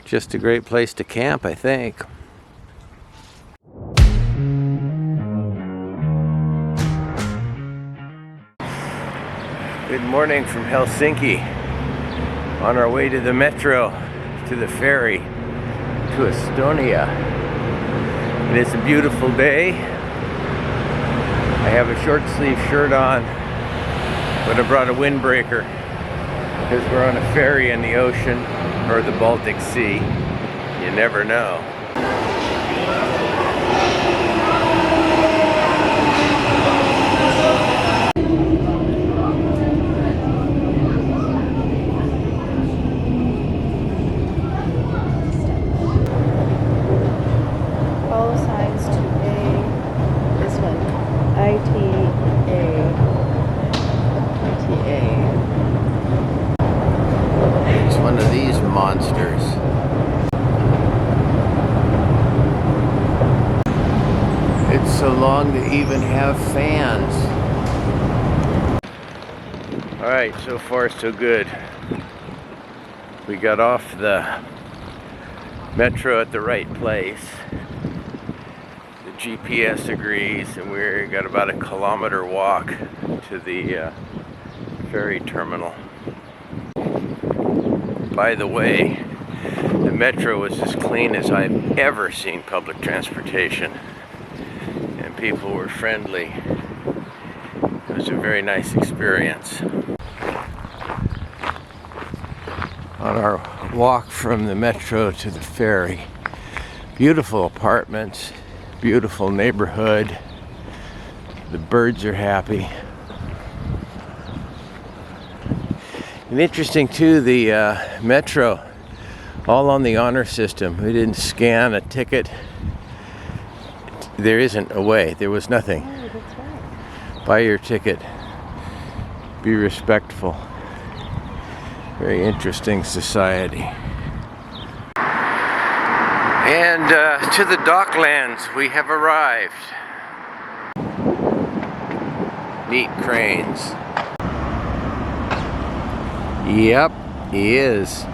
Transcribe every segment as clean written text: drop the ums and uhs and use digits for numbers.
Just a great place to camp, I think. Good morning from Helsinki. On our way to the metro, to the ferry, to Estonia. And it's a beautiful day. I have a short sleeve shirt on, but I brought a windbreaker because we're on a ferry in the ocean or the Baltic Sea. You never know. Follow signs to A. This one. ITA. It's one of these monsters. It's so long to even have fans. Alright, so far so good. We got off the metro at the right place. The GPS agrees, and we got about a kilometer walk to the ferry terminal. By the way, the metro was as clean as I've ever seen public transportation, and people were friendly. It was a very nice experience. On our walk from the metro to the ferry, beautiful apartments, beautiful neighborhood. The birds are happy. And interesting too, the metro, all on the honor system. We didn't scan a ticket. There isn't a way. There was nothing. Oh, that's right. Buy your ticket. Be respectful. Very interesting society. And to the docklands we have arrived. Neat cranes. Yep, he is.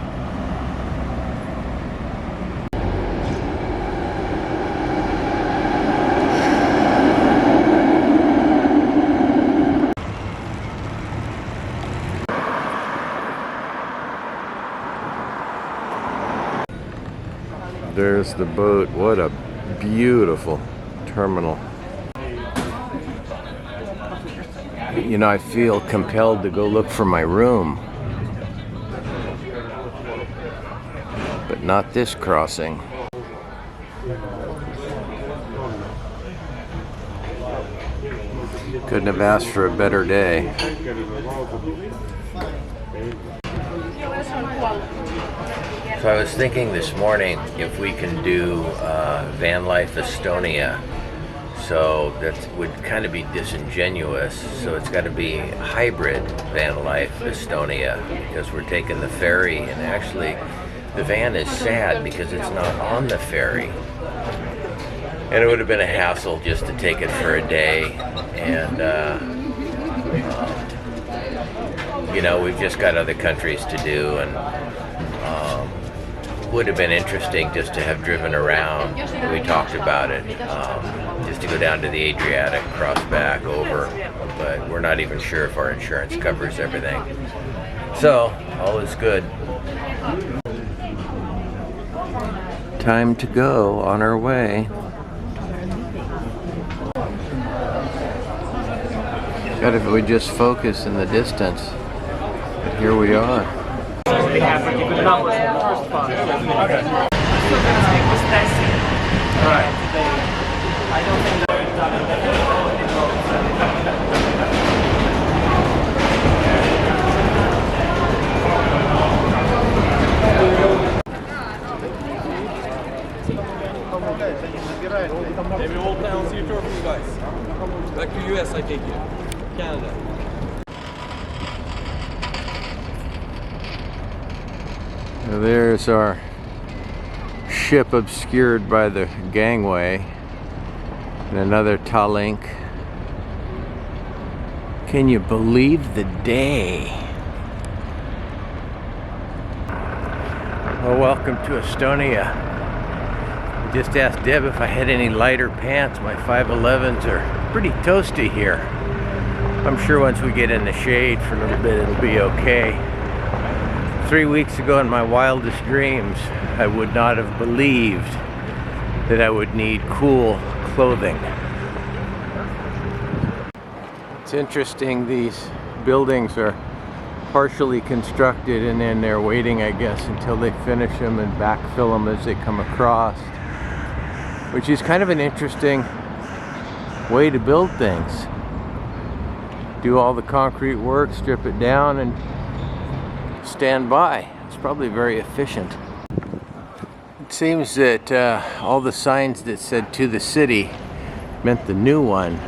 There's the boat. What a beautiful terminal. You know, I feel compelled to go look for my room. But not this crossing. Couldn't have asked for a better day. So I was thinking this morning if we can do Van Life Estonia. So that would kind of be disingenuous. So it's got to be hybrid Van Life Estonia, because we're taking the ferry, and actually the van is sad because it's not on the ferry. And it would have been a hassle just to take it for a day. And you know, we've just got other countries to do, and would have been interesting just to have driven around. We talked about it, just to go down to the Adriatic, cross back over, but we're not even sure if our insurance covers everything. So, all is good. Time to go on our way. God, if we just focus in the distance. But here we are. Maybe hold down, see your tour for you guys. Back to US, I take you. Canada. There's our ship obscured by the gangway, and another Tallinn. Can you believe the day? Well, welcome to Estonia. I just asked Deb if I had any lighter pants. My 511s are pretty toasty here. I'm sure once we get in the shade for a little bit, it'll be okay. 3 weeks ago, in my wildest dreams, I would not have believed that I would need cool clothing. It's interesting, these buildings are partially constructed and then they're waiting, I guess, until they finish them and backfill them as they come across, which is kind of an interesting way to build things. Do all the concrete work, strip it down, and stand by. It's probably very efficient. It seems that all the signs that said "to the city" meant the new one.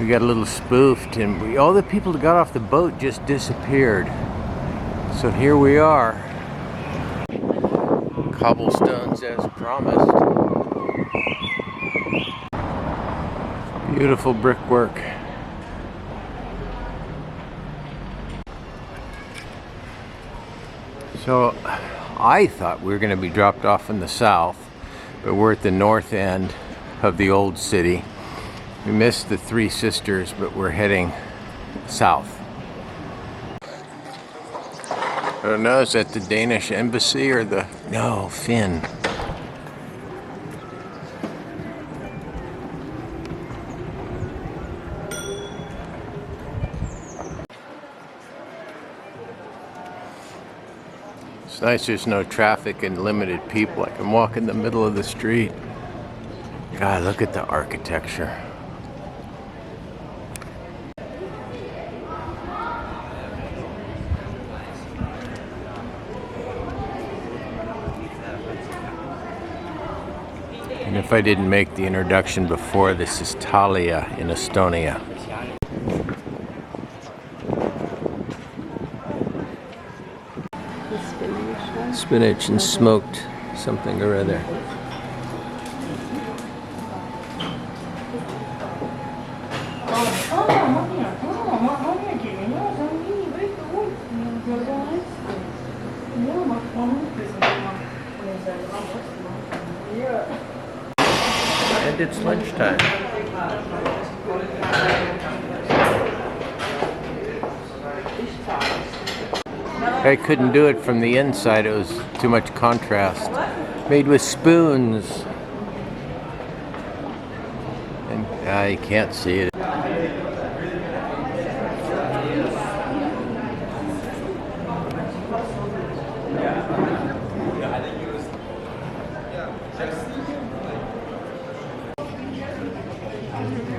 We got a little spoofed, and all the people that got off the boat just disappeared. So here we are. Cobblestones as promised. Beautiful brickwork. So I thought we were going to be dropped off in the south, but we're at the north end of the old city. We missed the Three Sisters, but we're heading south. I don't know, is that the Danish embassy or the... No, Finn. It's nice there's no traffic and limited people. I can walk in the middle of the street. God, look at the architecture. And if I didn't make the introduction before, this is Tallinn in Estonia. Spinach and smoked something or other. And it's lunchtime. I couldn't do it from the inside, it was too much contrast. Made with spoons. And I can't see it.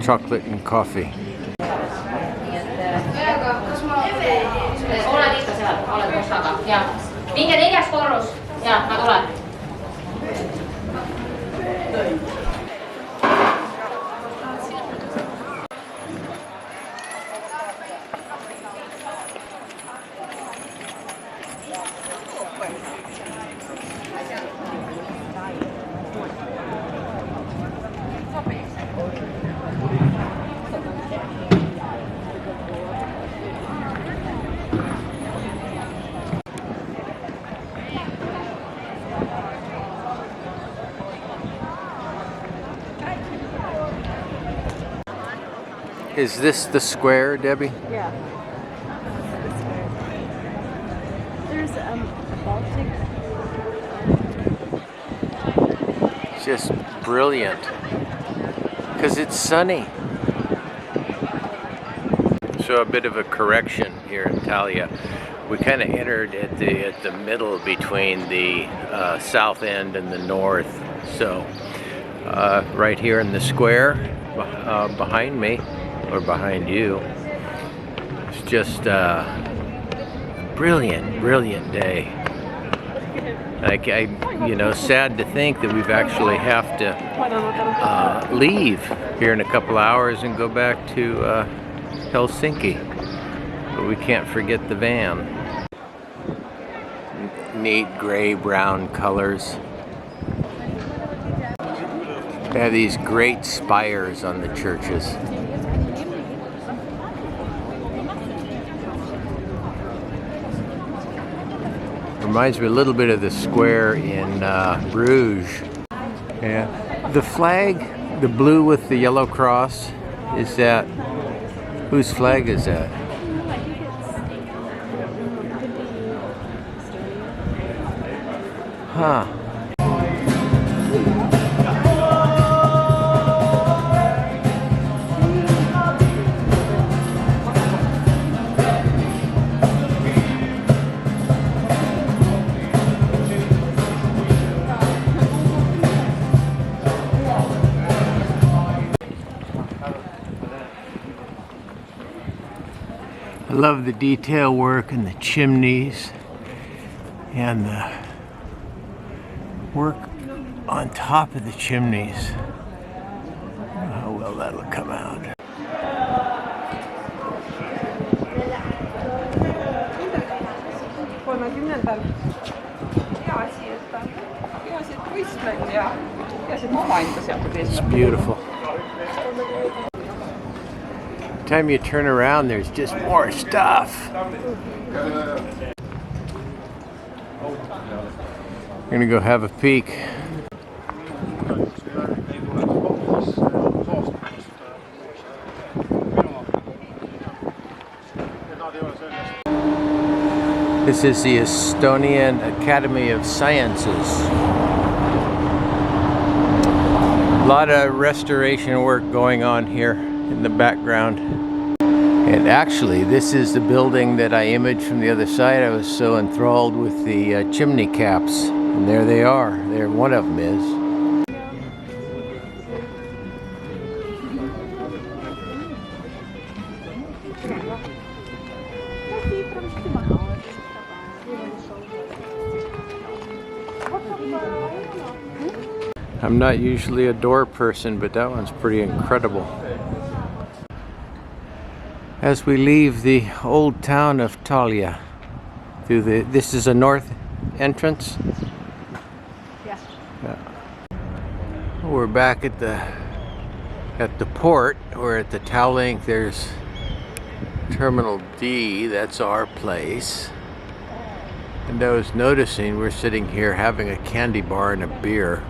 Chocolate and coffee. Minge neljas korrus. Jaa, ma tulen. Is this the square, Debbie? Yeah. There's Baltic. It's just brilliant. Because it's sunny. So a bit of a correction here in Tallinn. We kind of entered at the middle between the south end and the north. So right here in the square behind me, or behind you, it's just a brilliant, brilliant day. Sad to think that we've actually have to leave here in a couple hours and go back to Helsinki. But we can't forget the van. Neat gray-brown colors. They have these great spires on the churches. Reminds me a little bit of the square in Bruges. Yeah. The flag, the blue with the yellow cross, is that, whose flag is that? Huh. I love the detail work and the chimneys and the work on top of the chimneys. How well that'll come out. It's beautiful. Every time you turn around, there's just more stuff. We're gonna go have a peek. This is the Estonian Academy of Sciences. A lot of restoration work going on here in the background. And actually, this is the building that I imaged from the other side. I was so enthralled with the chimney caps. And there they are. There, one of them is. I'm not usually a door person, but that one's pretty incredible. As we leave the old town of Tallinn, through this is a north entrance. Yeah. We're back at the port. We're at the Tallinn. There's Terminal D. That's our place. And I was noticing we're sitting here having a candy bar and a beer.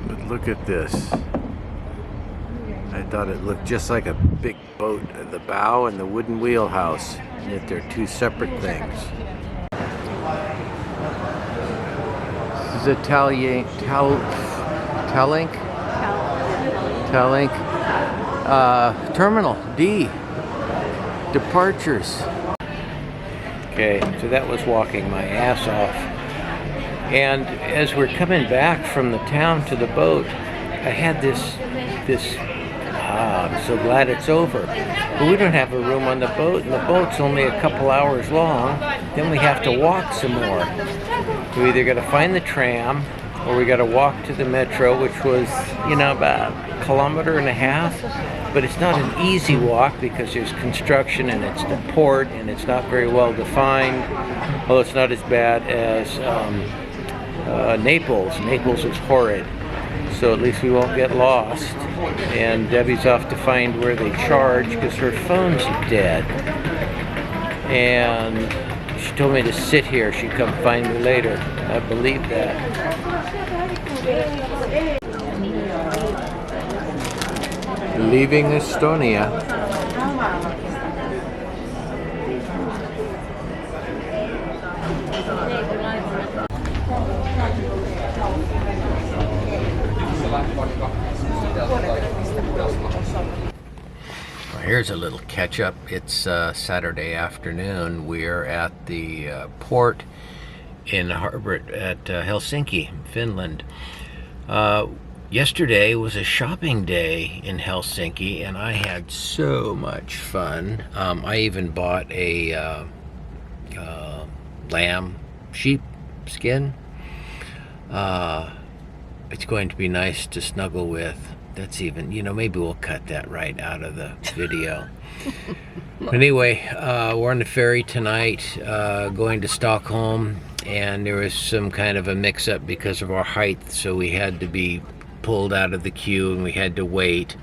But look at this. I thought it looked just like a big boat, the bow and the wooden wheelhouse, and yet they're two separate things. This is a Tallinn Terminal D. Departures. Okay, so that was walking my ass off. And as we're coming back from the town to the boat, I had this I'm so glad it's over. But we don't have a room on the boat, and the boat's only a couple hours long. Then we have to walk some more. We either got to find the tram, or we got to walk to the metro, which was, about a kilometer and a half. But it's not an easy walk because there's construction, and it's the port, and it's not very well defined. Although it's not as bad as Naples. Naples is horrid. So at least we won't get lost. And Debbie's off to find where they charge because her phone's dead. And she told me to sit here. She'd come find me later. I believe that. Leaving Estonia. Here's a little catch-up. It's Saturday afternoon. We're at the port in the harbor at Helsinki, Finland. Yesterday was a shopping day in Helsinki, and I had so much fun. I even bought a sheep skin. It's going to be nice to snuggle with. That's even, maybe we'll cut that right out of the video. Anyway, we're on the ferry tonight, going to Stockholm, and there was some kind of a mix-up because of our height, so we had to be pulled out of the queue and we had to wait.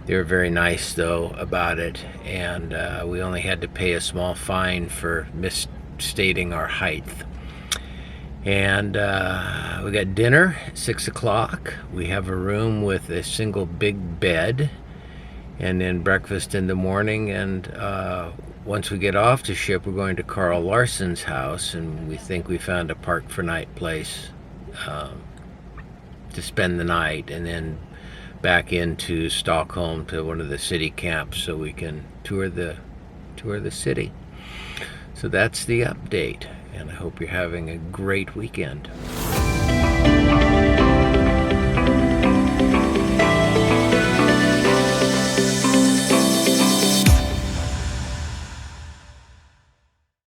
They were very nice though about it, and we only had to pay a small fine for misstating our height. And we got dinner at 6 o'clock. We have a room with a single big bed, and then breakfast in the morning. And once we get off the ship, we're going to Carl Larsen's house, and we think we found a park for night place to spend the night, and then back into Stockholm to one of the city camps so we can tour the city. So that's the update, and I hope you're having a great weekend.